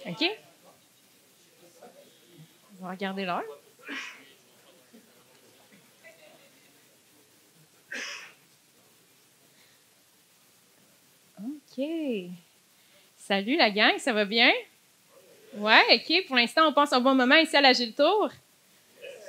OK? On va regarder l'heure. OK. Salut la gang, ça va bien? Ouais, OK. Pour l'instant, on passe un bon moment ici à l'Agile Tour.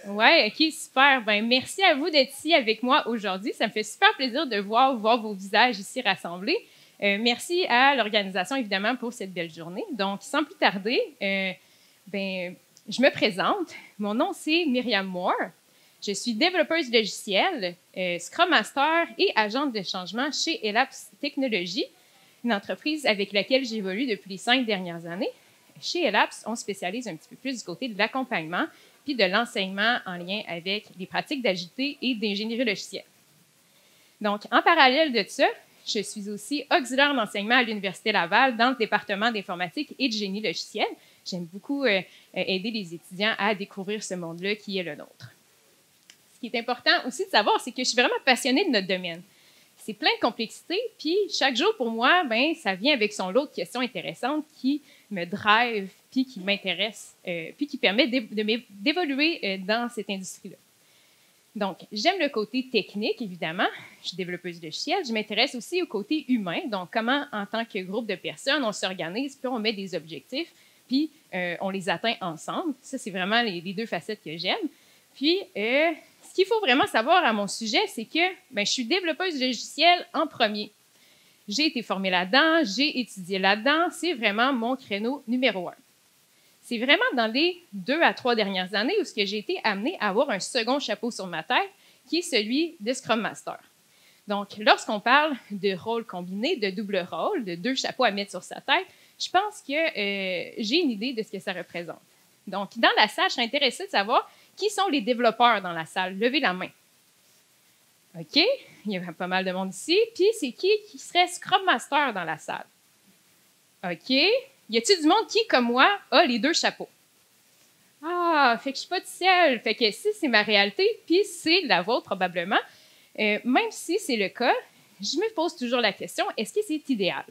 Ouais, OK, super. Ben, merci à vous d'être ici avec moi aujourd'hui. Ça me fait super plaisir de voir vos visages ici rassemblés. Merci à l'organisation, évidemment, pour cette belle journée. Donc, sans plus tarder, je me présente. Mon nom, c'est Myriam Moore. Je suis développeuse logicielle, Scrum Master et agente de changement chez Elaps Technologies, une entreprise avec laquelle j'évolue depuis les 5 dernières années. Chez Elaps, on spécialise un petit peu plus du côté de l'accompagnement puis de l'enseignement en lien avec les pratiques d'agilité et d'ingénierie logicielle. Donc, en parallèle de ça, je suis aussi auxiliaire d'enseignement à l'Université Laval dans le département d'informatique et de génie logiciel. J'aime beaucoup aider les étudiants à découvrir ce monde-là qui est le nôtre. Ce qui est important aussi de savoir, c'est que je suis vraiment passionnée de notre domaine. C'est plein de complexité, puis chaque jour, pour moi, ça vient avec son lot de questions intéressantes qui me drive, puis qui m'intéressent, puis qui permet d'évoluer dans cette industrie-là. Donc, j'aime le côté technique, évidemment. Je suis développeuse logicielle. Je m'intéresse aussi au côté humain, donc comment, en tant que groupe de personnes, on s'organise, puis on met des objectifs, puis on les atteint ensemble. Ça, c'est vraiment les deux facettes que j'aime. Puis, ce qu'il faut vraiment savoir à mon sujet, c'est que je suis développeuse logicielle en premier. J'ai été formée là-dedans, j'ai étudié là-dedans. C'est vraiment mon créneau numéro 1. C'est vraiment dans les 2 à 3 dernières années où j'ai été amenée à avoir un second chapeau sur ma tête, qui est celui de Scrum Master. Donc, lorsqu'on parle de rôle combiné, de double rôle, de 2 chapeaux à mettre sur sa tête, je pense que j'ai une idée de ce que ça représente. Donc, dans la salle, je serais intéressée de savoir qui sont les développeurs dans la salle. Levez la main. OK, il y a pas mal de monde ici. Puis, c'est qui serait Scrum Master dans la salle? OK. Y a-t-il du monde qui, comme moi, a les 2 chapeaux? Ah, fait que je suis pas toute seule. Fait que si c'est ma réalité, puis c'est la vôtre probablement, même si c'est le cas, je me pose toujours la question, est-ce que c'est idéal?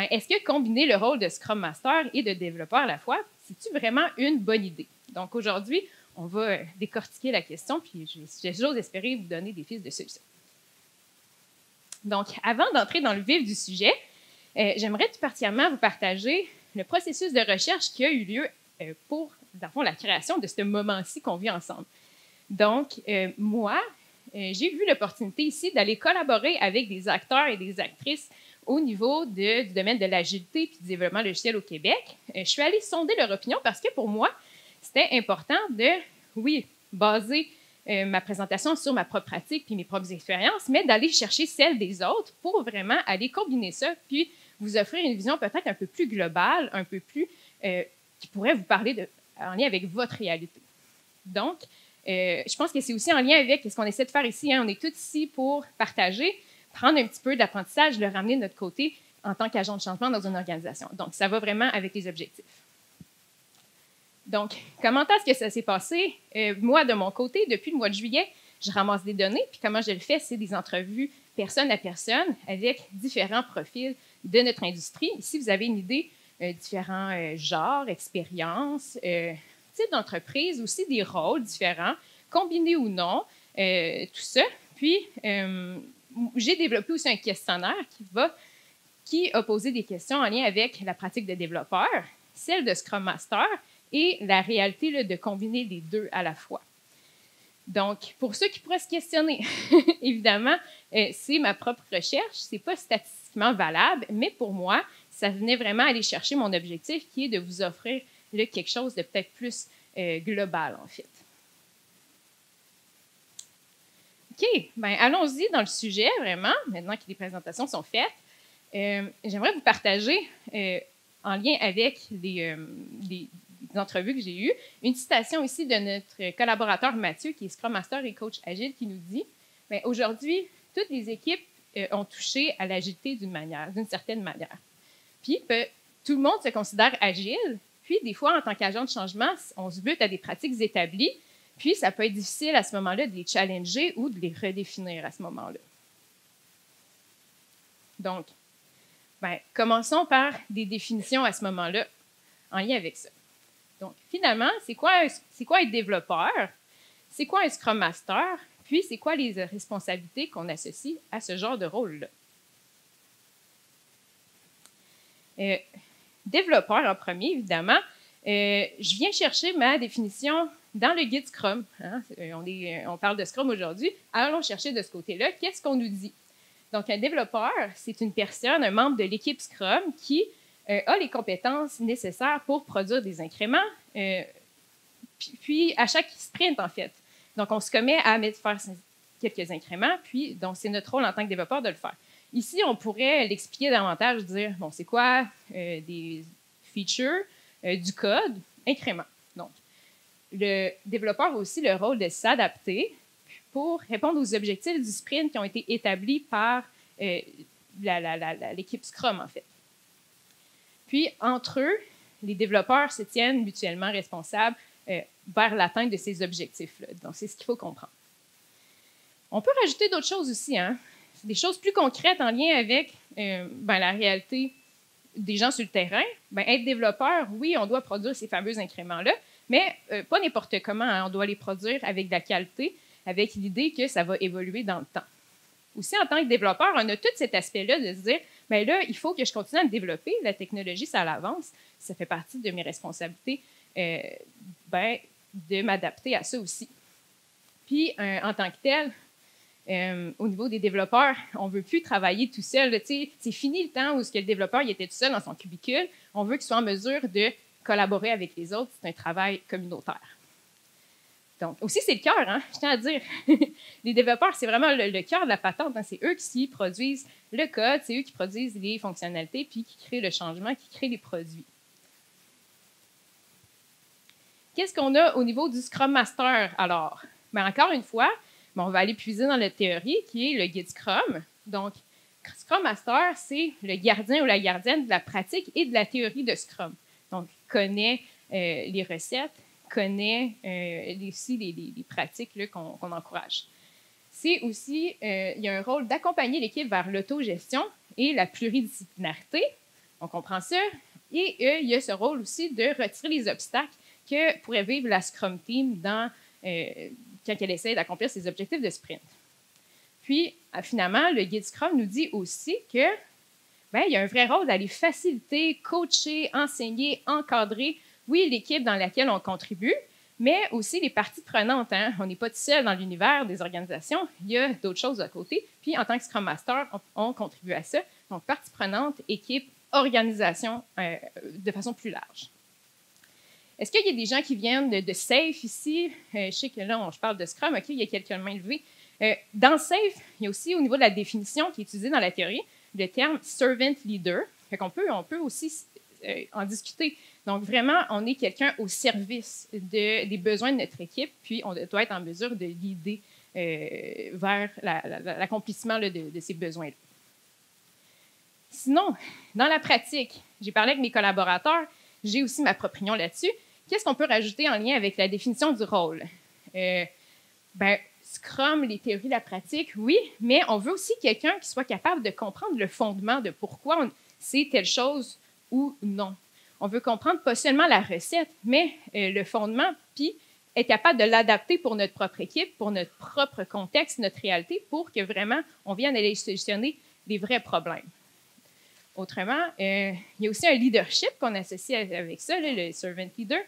Est-ce que combiner le rôle de Scrum Master et de développeur à la fois, c'est-tu vraiment une bonne idée? Donc aujourd'hui, on va décortiquer la question, puis j'ose espérer vous donner des pistes de solutions. Donc, avant d'entrer dans le vif du sujet, j'aimerais tout particulièrement vous partager le processus de recherche qui a eu lieu pour, dans le fond, la création de ce moment-ci qu'on vit ensemble. Donc, moi, j'ai eu l'opportunité ici d'aller collaborer avec des acteurs et des actrices au niveau du domaine de l'agilité et du développement logiciel au Québec. Je suis allée sonder leur opinion parce que pour moi, c'était important de, oui, baser ma présentation sur ma propre pratique puis mes propres expériences, mais d'aller chercher celle des autres pour vraiment aller combiner ça puis vous offrir une vision peut-être un peu plus globale, un peu plus qui pourrait vous parler en lien avec votre réalité. Donc, je pense que c'est aussi en lien avec ce qu'on essaie de faire ici. On est tous ici pour partager, prendre un petit peu d'apprentissage, le ramener de notre côté en tant qu'agent de changement dans une organisation. Donc, ça va vraiment avec les objectifs. Donc, comment est-ce que ça s'est passé? Moi, de mon côté, depuis le mois de juillet, je ramasse des données, puis comment je le fais, c'est des entrevues personne à personne avec différents profils de notre industrie. Ici, vous avez une idée, différents genres, expériences, types d'entreprises, aussi des rôles différents, combinés ou non, tout ça. Puis, j'ai développé aussi un questionnaire qui a posé des questions en lien avec la pratique de développeur, celle de Scrum Master et la réalité là, de combiner les 2 à la fois. Donc, pour ceux qui pourraient se questionner, évidemment, c'est ma propre recherche, ce n'est pas statistiquement valable, mais pour moi, ça venait vraiment aller chercher mon objectif qui est de vous offrir là, quelque chose de peut-être plus global, en fait. OK, allons-y dans le sujet, vraiment, maintenant que les présentations sont faites. J'aimerais vous partager, en lien avec les entrevues que j'ai eues, une citation ici de notre collaborateur Mathieu, qui est Scrum Master et coach agile, qui nous dit « Aujourd'hui, toutes les équipes ont touché à l'agilité d'une certaine manière. Puis, tout le monde se considère agile, puis des fois, en tant qu'agent de changement, on se bute à des pratiques établies, puis ça peut être difficile à ce moment-là de les challenger ou de les redéfinir à ce moment-là. Donc, commençons par des définitions à ce moment-là. en lien avec ça. Donc, finalement, c'est quoi être développeur? C'est quoi un Scrum Master? Puis, c'est quoi les responsabilités qu'on associe à ce genre de rôle-là? Développeur en premier, évidemment. Je viens chercher ma définition dans le guide Scrum. Hein? On parle de Scrum aujourd'hui. Allons chercher de ce côté-là. Qu'est-ce qu'on nous dit? Donc, un développeur, c'est une personne, un membre de l'équipe Scrum qui a les compétences nécessaires pour produire des incréments, puis à chaque sprint, en fait. Donc, on se commet à faire quelques incréments, puis donc c'est notre rôle en tant que développeur de le faire. Ici, on pourrait l'expliquer davantage, dire, bon, c'est quoi des features du code, incréments. Donc, le développeur a aussi le rôle de s'adapter pour répondre aux objectifs du sprint qui ont été établis par l'équipe Scrum, en fait. Puis, entre eux, les développeurs se tiennent mutuellement responsables vers l'atteinte de ces objectifs-là. Donc, c'est ce qu'il faut comprendre. On peut rajouter d'autres choses aussi, hein? Des choses plus concrètes en lien avec la réalité des gens sur le terrain. Être développeur, oui, on doit produire ces fameux incréments-là, mais pas n'importe comment. Hein? On doit les produire avec de la qualité, avec l'idée que ça va évoluer dans le temps. Aussi, en tant que développeur, on a tout cet aspect-là de se dire, bien là, il faut que je continue à me développer. La technologie, ça l'avance. Ça fait partie de mes responsabilités de m'adapter à ça aussi. Puis, en tant que tel, au niveau des développeurs, on ne veut plus travailler tout seul. C'est fini le temps où le développeur il était tout seul dans son cubicule. On veut qu'il soit en mesure de collaborer avec les autres. C'est un travail communautaire. Donc, aussi, c'est le cœur, hein, je tiens à dire. Les développeurs, c'est vraiment le cœur de la patente. Hein. C'est eux qui produisent le code, c'est eux qui produisent les fonctionnalités, puis qui créent le changement, qui créent les produits. Qu'est-ce qu'on a au niveau du Scrum Master, alors? Bien, encore une fois, on va aller puiser dans la théorie qui est le guide Scrum. Donc, Scrum Master, c'est le gardien ou la gardienne de la pratique et de la théorie de Scrum. Donc, connaît les recettes, connaît aussi les pratiques qu'on encourage. C'est aussi, il y a un rôle d'accompagner l'équipe vers l'autogestion et la pluridisciplinarité. On comprend ça. Et il y a ce rôle aussi de retirer les obstacles que pourrait vivre la Scrum Team quand elle essaie d'accomplir ses objectifs de sprint. Puis, finalement, le guide Scrum nous dit aussi que il y a un vrai rôle d'aller faciliter, coacher, enseigner, encadrer, oui, l'équipe dans laquelle on contribue, mais aussi les parties prenantes. Hein? On n'est pas tout seul dans l'univers des organisations, il y a d'autres choses à côté. Puis, en tant que Scrum Master, on contribue à ça. Donc, parties prenantes, équipe, organisation, de façon plus large. Est-ce qu'il y a des gens qui viennent de SAFe ici? Je sais que là, je parle de Scrum, OK, il y a quelques mains levées. Dans SAFe, il y a aussi, au niveau de la définition qui est utilisée dans la théorie, le terme « servant leader ». On peut aussi en discuter. Donc, vraiment, on est quelqu'un au service des besoins de notre équipe, puis on doit être en mesure de guider vers l'accomplissement de ces besoins-là. Sinon, dans la pratique, j'ai parlé avec mes collaborateurs, j'ai aussi ma propre opinion là-dessus. Qu'est-ce qu'on peut rajouter en lien avec la définition du rôle? Scrum, les théories de la pratique, oui, mais on veut aussi quelqu'un qui soit capable de comprendre le fondement de pourquoi c'est telle chose ou non. On veut comprendre pas seulement la recette, mais le fondement, puis être capable de l'adapter pour notre propre équipe, pour notre propre contexte, notre réalité, pour que vraiment on vienne aller solutionner les vrais problèmes. Autrement, il y a aussi un leadership qu'on associe avec ça, le servant leader.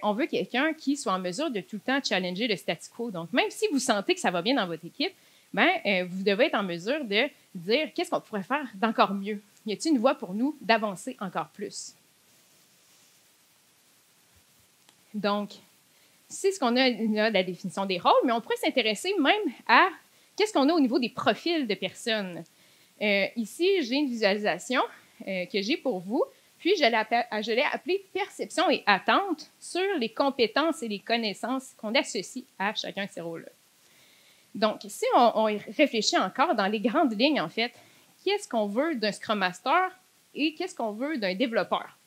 On veut quelqu'un qui soit en mesure de tout le temps challenger le statu quo. Donc, même si vous sentez que ça va bien dans votre équipe, vous devez être en mesure de dire qu'est-ce qu'on pourrait faire d'encore mieux. Y a-t-il une voie pour nous d'avancer encore plus? Donc, c'est ce qu'on a de la définition des rôles, mais on pourrait s'intéresser même à qu'est-ce qu'on a au niveau des profils de personnes. Ici, j'ai une visualisation que j'ai pour vous, puis je l'ai appelée « Perception et attente » sur les compétences et les connaissances qu'on associe à chacun de ces rôles-là. Donc, si on réfléchit encore dans les grandes lignes, en fait, qu'est-ce qu'on veut d'un Scrum Master et qu'est-ce qu'on veut d'un développeur?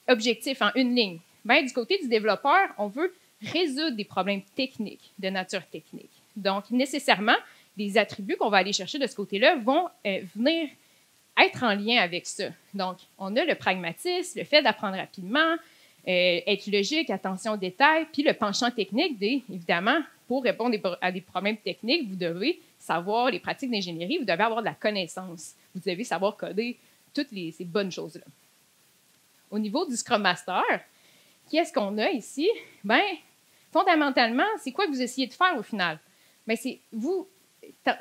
Objectif en une ligne. Du côté du développeur, on veut résoudre des problèmes techniques, de nature technique. Donc, nécessairement, les attributs qu'on va aller chercher de ce côté-là vont venir être en lien avec ça. Donc, on a le pragmatisme, le fait d'apprendre rapidement, être logique, attention aux détails, puis le penchant technique, évidemment, pour répondre à des problèmes techniques, vous devez savoir les pratiques d'ingénierie, vous devez avoir de la connaissance, vous devez savoir coder toutes ces bonnes choses-là. Au niveau du Scrum Master, qu'est-ce qu'on a ici? Bien, fondamentalement, c'est quoi que vous essayez de faire au final? Bien, c'est vous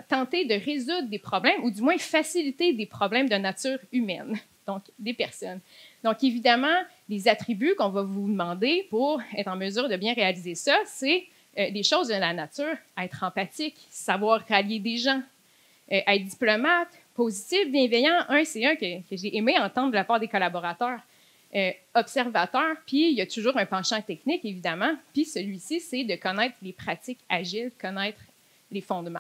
tenter de résoudre des problèmes, ou du moins faciliter des problèmes de nature humaine, donc des personnes. Donc, évidemment, les attributs qu'on va vous demander pour être en mesure de bien réaliser ça, c'est des choses de la nature, être empathique, savoir rallier des gens, être diplomate, positif, bienveillant. C'est un que j'ai aimé entendre de la part des collaborateurs. Observateur, puis il y a toujours un penchant technique, évidemment, puis celui-ci, c'est de connaître les pratiques agiles, connaître les fondements.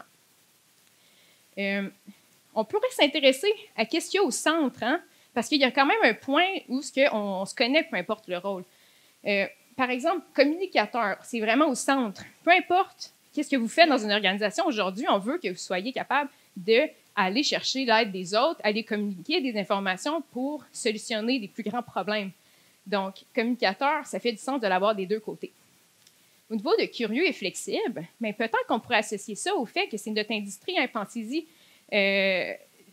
On pourrait s'intéresser à qu'est-ce qu'il y a au centre, hein? Parce qu'il y a quand même un point où on se connaît, peu importe le rôle. Par exemple, communicateur, c'est vraiment au centre. Peu importe qu'est-ce que vous faites dans une organisation aujourd'hui, on veut que vous soyez capable d'aller chercher l'aide des autres, aller communiquer des informations pour solutionner les plus grands problèmes. Donc, communicateur, ça fait du sens de l'avoir des deux côtés. Au niveau de curieux et flexible, bien, peut-être qu'on pourrait associer ça au fait que c'est notre industrie, hein, pensez-y,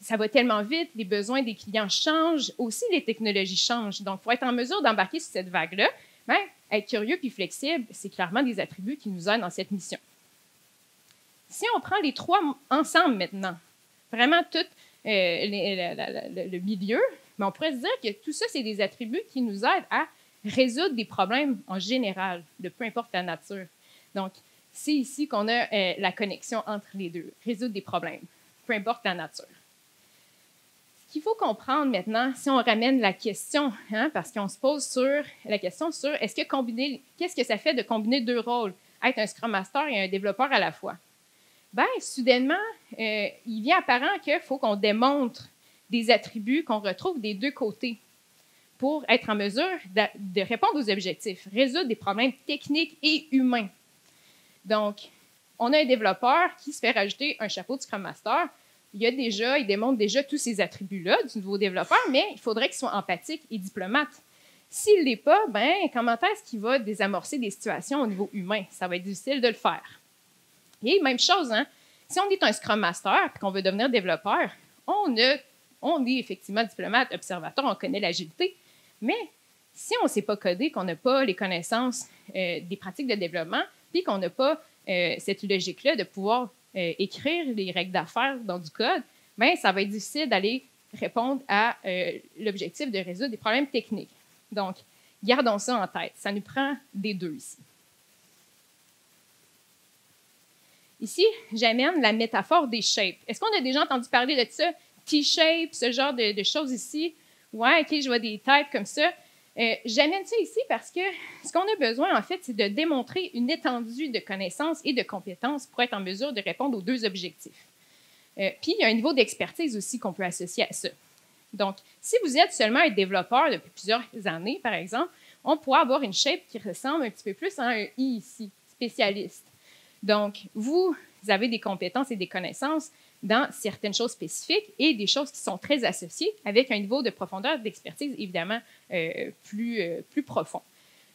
ça va tellement vite, les besoins des clients changent, aussi les technologies changent. Donc, pour être en mesure d'embarquer sur cette vague-là, bien, être curieux puis flexible, c'est clairement des attributs qui nous aident dans cette mission. Si on prend les trois ensemble maintenant, vraiment tout le milieu, bien, on pourrait se dire que tout ça, c'est des attributs qui nous aident à résoudre des problèmes en général, de peu importe la nature. Donc, c'est ici qu'on a la connexion entre les deux, résoudre des problèmes, peu importe la nature. Ce qu'il faut comprendre maintenant, si on ramène la question, hein, parce qu'on se pose sur la question sur qu'est-ce que ça fait de combiner deux rôles, être un Scrum Master et un développeur à la fois? Bien, soudainement, il vient apparent qu'il faut qu'on démontre des attributs qu'on retrouve des deux côtés pour être en mesure de répondre aux objectifs, résoudre des problèmes techniques et humains. Donc, on a un développeur qui se fait rajouter un chapeau de Scrum Master. Il démontre déjà tous ces attributs-là du nouveau développeur, mais il faudrait qu'il soit empathique et diplomate. S'il ne l'est pas, bien, comment est-ce qu'il va désamorcer des situations au niveau humain? Ça va être difficile de le faire. Et même chose, hein, si on est un Scrum Master et qu'on veut devenir développeur, on est effectivement diplomate, observateur, on connaît l'agilité, mais si on ne sait pas coder, qu'on n'a pas les connaissances des pratiques de développement, puis qu'on n'a pas cette logique-là de pouvoir écrire les règles d'affaires dans du code, bien, ça va être difficile d'aller répondre à l'objectif de résoudre des problèmes techniques. Donc, gardons ça en tête. Ça nous prend des deux ici. Ici, j'amène la métaphore des shapes. Est-ce qu'on a déjà entendu parler de ça? T-shape, ce genre de choses ici? Ouais, OK, je vois des têtes comme ça. J'amène ça ici parce que ce qu'on a besoin, en fait, c'est de démontrer une étendue de connaissances et de compétences pour être en mesure de répondre aux deux objectifs. Puis, il y a un niveau d'expertise aussi qu'on peut associer à ça. Donc, si vous êtes seulement un développeur depuis plusieurs années, par exemple, on pourrait avoir une shape qui ressemble un petit peu plus à un I ici, spécialiste. Donc, vous avez des compétences et des connaissances dans certaines choses spécifiques et des choses qui sont très associées avec un niveau de profondeur d'expertise évidemment plus profond.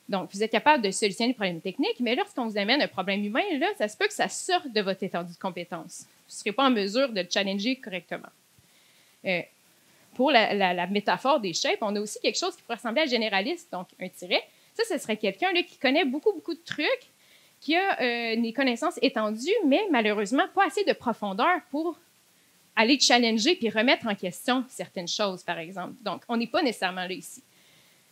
Donc, vous êtes capable de solutionner les problèmes techniques, mais lorsqu'on vous amène un problème humain, là, ça se peut que ça sorte de votre étendue de compétences. Vous ne serez pas en mesure de le challenger correctement. Pour la métaphore des shapes, on a aussi quelque chose qui pourrait ressembler à généraliste, donc un tiret. Ça, ce serait quelqu'un qui connaît beaucoup de trucs, qui a des connaissances étendues, mais malheureusement pas assez de profondeur pour aller challenger puis remettre en question certaines choses, par exemple. Donc, on n'est pas nécessairement là ici.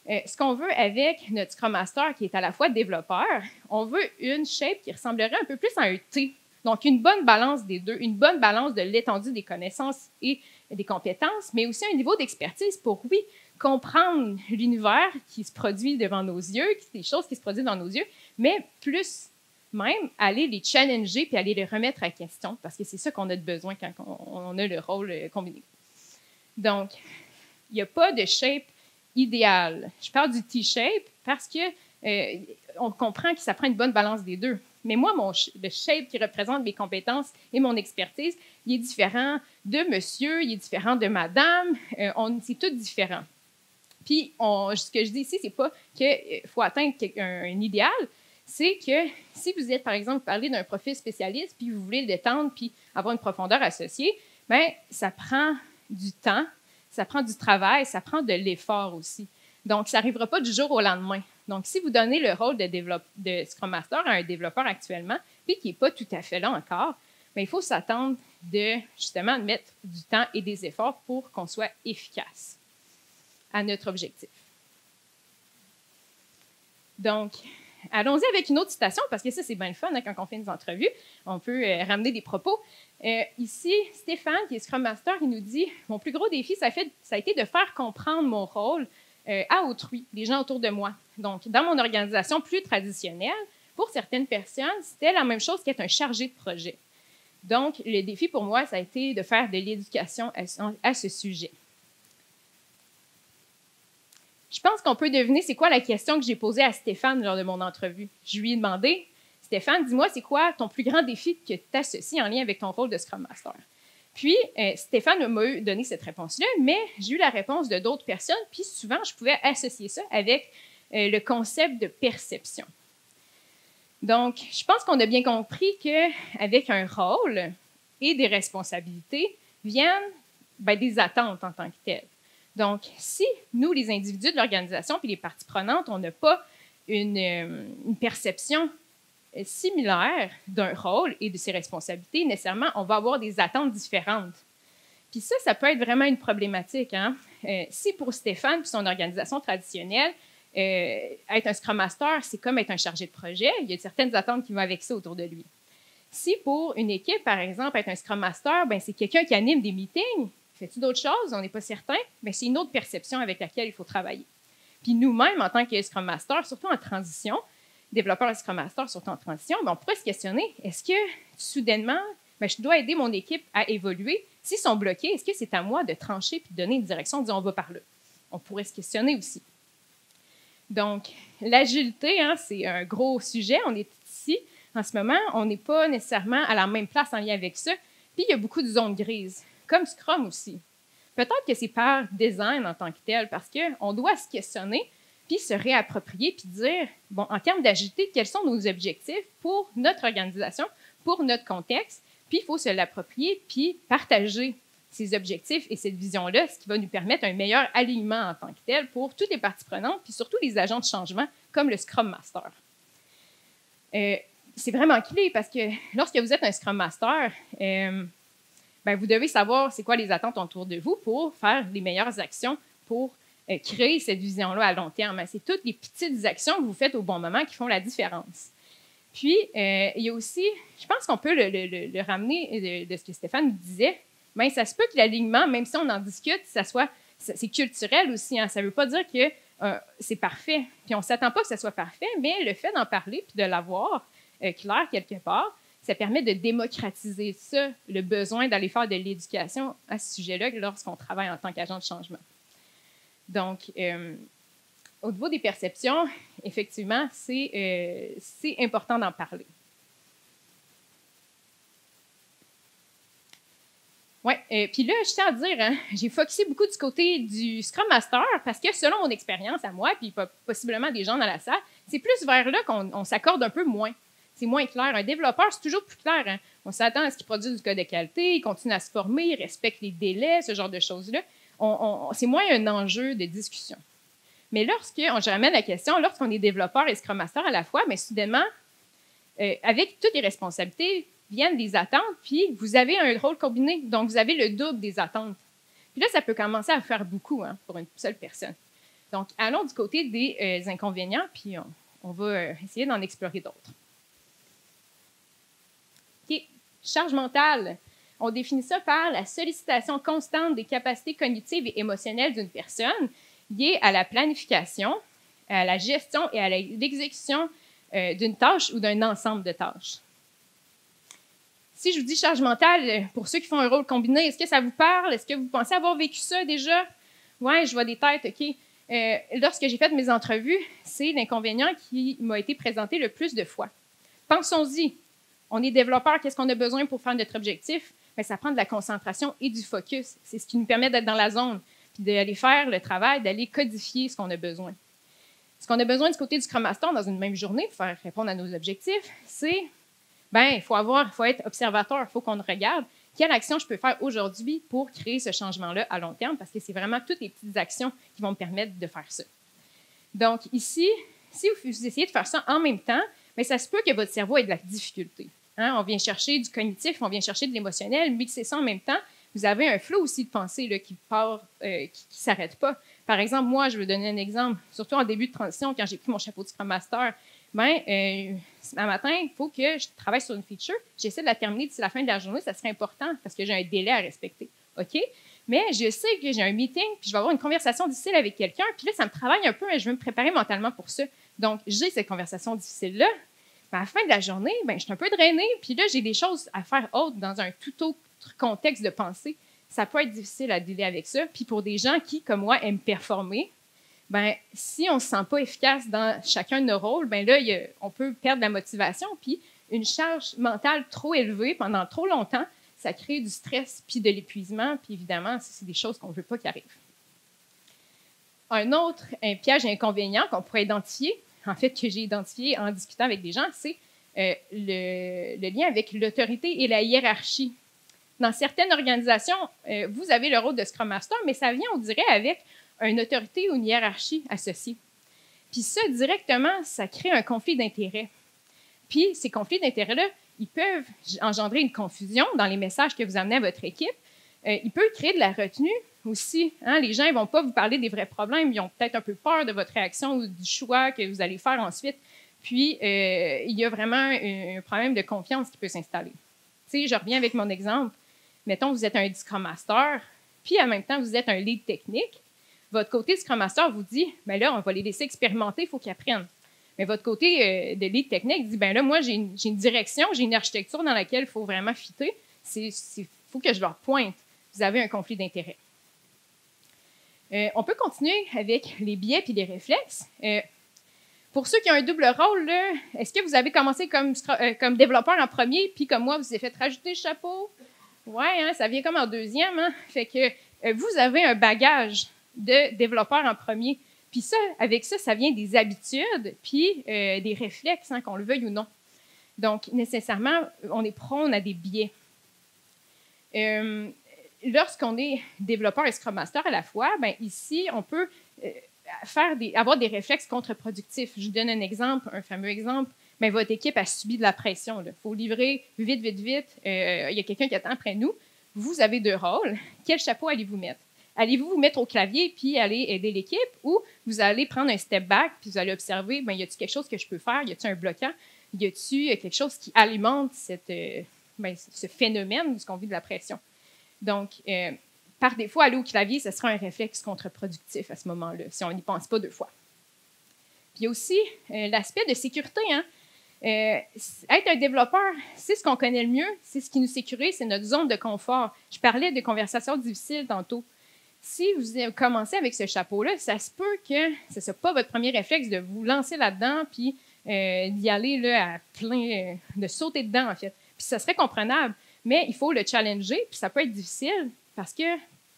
Ce qu'on veut avec notre Scrum Master, qui est à la fois développeur, on veut une shape qui ressemblerait un peu plus à un T. Donc, une bonne balance des deux, une bonne balance de l'étendue des connaissances et des compétences, mais aussi un niveau d'expertise pour, oui, comprendre l'univers qui se produit devant nos yeux, des choses qui se produisent devant nos yeux, mais plus même aller les challenger puis aller les remettre à question, parce que c'est ça qu'on a de besoin quand on a le rôle combiné. Donc, il n'y a pas de shape idéale. Je parle du T-shape parce qu'on comprend que ça prend une bonne balance des deux. Mais moi, le shape qui représente mes compétences et mon expertise, il est différent de monsieur, il est différent de madame, c'est tout différent. Puis, ce que je dis ici, c'est pas qu'il faut atteindre un idéal, c'est que si vous êtes, par exemple, parler d'un profil spécialiste, puis vous voulez l'étendre, puis avoir une profondeur associée, bien, ça prend du temps, ça prend du travail, ça prend de l'effort aussi. Donc, ça n'arrivera pas du jour au lendemain. Donc, si vous donnez le rôle de Scrum Master à un développeur actuellement, puis qui n'est pas tout à fait là encore, bien, il faut s'attendre justement de mettre du temps et des efforts pour qu'on soit efficace à notre objectif. Donc, allons-y avec une autre citation, parce que ça, c'est bien le fun hein, quand on fait des entrevues. On peut ramener des propos. Ici, Stéphane, qui est Scrum Master, il nous dit « Mon plus gros défi, ça a été de faire comprendre mon rôle à autrui, les gens autour de moi. » Donc, dans mon organisation plus traditionnelle, pour certaines personnes, c'était la même chose qu'être un chargé de projet. Donc, le défi pour moi, ça a été de faire de l'éducation à ce sujet. Je pense qu'on peut deviner c'est quoi la question que j'ai posée à Stéphane lors de mon entrevue. Je lui ai demandé, Stéphane, dis-moi, c'est quoi ton plus grand défi que tu associes en lien avec ton rôle de Scrum Master? Puis, Stéphane m'a donné cette réponse-là, mais j'ai eu la réponse de d'autres personnes, puis souvent, je pouvais associer ça avec le concept de perception. Donc, je pense qu'on a bien compris qu'avec un rôle et des responsabilités viennent des attentes en tant que telles. Donc, si nous, les individus de l'organisation puis les parties prenantes, on n'a pas une perception similaire d'un rôle et de ses responsabilités, nécessairement, on va avoir des attentes différentes. Puis ça peut être vraiment une problématique. Hein? Si pour Stéphane puis son organisation traditionnelle, être un Scrum Master, c'est comme être un chargé de projet, il y a certaines attentes qui vont avec ça autour de lui. Si pour une équipe, par exemple, être un Scrum Master, c'est quelqu'un qui anime des meetings, fais-tu d'autres choses? On n'est pas certain. Mais c'est une autre perception avec laquelle il faut travailler. Puis nous-mêmes, en tant que Scrum Master, surtout en transition, développeurs de Scrum Master, surtout en transition, on pourrait se questionner, est-ce que soudainement, je dois aider mon équipe à évoluer? S'ils sont bloqués, est-ce que c'est à moi de trancher puis de donner une direction, de dire on va par là? On pourrait se questionner aussi. Donc, l'agilité, hein, c'est un gros sujet. On est ici en ce moment. On n'est pas nécessairement à la même place en lien avec ça. Puis, il y a beaucoup de zones grises. Comme Scrum aussi. Peut-être que c'est par design en tant que tel, parce qu'on doit se questionner, puis se réapproprier, puis dire, bon, en termes d'agilité, quels sont nos objectifs pour notre organisation, pour notre contexte, puis il faut se l'approprier, puis partager ces objectifs et cette vision-là, ce qui va nous permettre un meilleur alignement en tant que tel pour toutes les parties prenantes, puis surtout les agents de changement, comme le Scrum Master. C'est vraiment clé, parce que lorsque vous êtes un Scrum Master, vous devez savoir c'est quoi les attentes autour de vous pour faire les meilleures actions pour créer cette vision-là à long terme. C'est toutes les petites actions que vous faites au bon moment qui font la différence. Puis, il y a aussi, je pense qu'on peut le ramener de ce que Stéphane nous disait, ça se peut que l'alignement, même si on en discute, c'est culturel aussi. Hein, ça ne veut pas dire que c'est parfait. Puis, on ne s'attend pas que ça soit parfait, mais le fait d'en parler puis de l'avoir clair quelque part, ça permet de démocratiser ça, le besoin d'aller faire de l'éducation à ce sujet-là lorsqu'on travaille en tant qu'agent de changement. Donc, au niveau des perceptions, effectivement, c'est important d'en parler. Oui, puis là, je tiens à dire, hein, j'ai focusé beaucoup du côté du Scrum Master parce que selon mon expérience à moi, puis possiblement des gens dans la salle, c'est plus vers là qu'on s'accorde un peu moins. C'est moins clair. Un développeur, c'est toujours plus clair. Hein? On s'attend à ce qu'il produise du code de qualité, il continue à se former, il respecte les délais, ce genre de choses-là. C'est moins un enjeu de discussion. Mais je ramène la question, lorsqu'on est développeur et Scrum Master à la fois, mais soudainement, avec toutes les responsabilités, viennent des attentes, puis vous avez un rôle combiné. Donc, vous avez le double des attentes. Puis là, ça peut commencer à faire beaucoup hein, pour une seule personne. Donc, allons du côté des inconvénients, puis on va essayer d'en explorer d'autres. OK. Charge mentale. On définit ça par la sollicitation constante des capacités cognitives et émotionnelles d'une personne liée à la planification, à la gestion et à l'exécution d'une tâche ou d'un ensemble de tâches. Si je vous dis charge mentale, pour ceux qui font un rôle combiné, est-ce que ça vous parle? Est-ce que vous pensez avoir vécu ça déjà? Oui, je vois des têtes, OK. Lorsque j'ai fait mes entrevues, c'est l'inconvénient qui m'a été présenté le plus de fois. Pensons-y. On est développeur, qu'est-ce qu'on a besoin pour faire notre objectif? bien, ça prend de la concentration et du focus. C'est ce qui nous permet d'être dans la zone, puis d'aller faire le travail, d'aller codifier ce qu'on a besoin. Ce qu'on a besoin du côté du Scrum Master dans une même journée pour faire répondre à nos objectifs, c'est, bien, il faut être observateur, il faut qu'on regarde quelle action je peux faire aujourd'hui pour créer ce changement-là à long terme, parce que c'est vraiment toutes les petites actions qui vont me permettre de faire ça. Donc ici, si vous essayez de faire ça en même temps, bien, ça se peut que votre cerveau ait de la difficulté. Hein? On vient chercher du cognitif, on vient chercher de l'émotionnel, mixer ça en même temps. Vous avez un flot aussi de pensée là, qui part, qui s'arrête pas. Par exemple, moi, je vais donner un exemple, surtout en début de transition, quand j'ai pris mon chapeau de Scrum Master. Bien, un matin, il faut que je travaille sur une feature. J'essaie de la terminer d'ici la fin de la journée. Ça serait important parce que j'ai un délai à respecter. OK? Mais je sais que j'ai un meeting, puis je vais avoir une conversation difficile avec quelqu'un. Puis là, ça me travaille un peu, mais je veux me préparer mentalement pour ça. Donc, j'ai cette conversation difficile-là. Mais à la fin de la journée, bien, je suis un peu drainée. Puis là, j'ai des choses à faire autres dans un tout autre contexte de pensée. Ça peut être difficile à dealer avec ça. Puis pour des gens qui, comme moi, aiment performer, bien, si on ne se sent pas efficace dans chacun de nos rôles, bien là, on peut perdre la motivation. Puis une charge mentale trop élevée pendant trop longtemps, ça crée du stress puis de l'épuisement. Puis évidemment, c'est des choses qu'on ne veut pas qui arrivent. Un piège inconvénient qu'on pourrait identifier, en fait, que j'ai identifié en discutant avec des gens, c'est le lien avec l'autorité et la hiérarchie. Dans certaines organisations, vous avez le rôle de Scrum Master, mais ça vient, on dirait, avec une autorité ou une hiérarchie associée. Puis ça, directement, ça crée un conflit d'intérêts. Puis ces conflits d'intérêts-là, ils peuvent engendrer une confusion dans les messages que vous amenez à votre équipe. Ils peuvent créer de la retenue aussi. Hein? Les gens ne vont pas vous parler des vrais problèmes. Ils ont peut-être un peu peur de votre réaction ou du choix que vous allez faire ensuite. Puis, il y a vraiment un problème de confiance qui peut s'installer. Tu sais, je reviens avec mon exemple. Mettons, vous êtes un Scrum Master, puis en même temps, vous êtes un lead technique. Votre côté Scrum Master vous dit, bien là, on va les laisser expérimenter, il faut qu'ils apprennent. Mais votre côté de lead technique dit, bien là, moi, j'ai une direction, j'ai une architecture dans laquelle il faut vraiment fitter. Il faut que je leur pointe. Vous avez un conflit d'intérêts. On peut continuer avec les biais et les réflexes. Pour ceux qui ont un double rôle, est-ce que vous avez commencé comme développeur en premier, puis comme moi, vous avez fait rajouter le chapeau? Oui, hein, ça vient comme en deuxième. Hein? Fait que vous avez un bagage de développeur en premier. Puis ça, avec ça, ça vient des habitudes, puis des réflexes, hein, qu'on le veuille ou non. Donc, nécessairement, on est prône à des biais. Lorsqu'on est développeur et Scrum Master à la fois, bien, ici, on peut avoir des réflexes contre-productifs. Je vous donne un exemple, un fameux exemple. Bien, votre équipe a subi de la pression. Il faut livrer vite, vite, vite. Il y a quelqu'un qui attend après nous. Vous avez deux rôles. Quel chapeau allez-vous mettre? Allez-vous vous mettre au clavier puis aller aider l'équipe, ou vous allez prendre un step back puis vous allez observer, bien, y a-t-il quelque chose que je peux faire? Y a-t-il un bloquant? Y a-t-il quelque chose qui alimente ce phénomène de ce qu'on vit de la pression? Donc, par défaut, aller au clavier, ce sera un réflexe contre-productif à ce moment-là, si on n'y pense pas deux fois. Puis il y a aussi l'aspect de sécurité. Hein? Être un développeur, c'est ce qu'on connaît le mieux, c'est ce qui nous sécurise, c'est notre zone de confort. Je parlais de conversations difficiles tantôt. Si vous commencez avec ce chapeau-là, ça se peut que ce ne soit pas votre premier réflexe de vous lancer là-dedans puis d'y aller là, à plein, de sauter dedans, en fait. Puis ça serait comprenable, mais il faut le challenger, puis ça peut être difficile parce que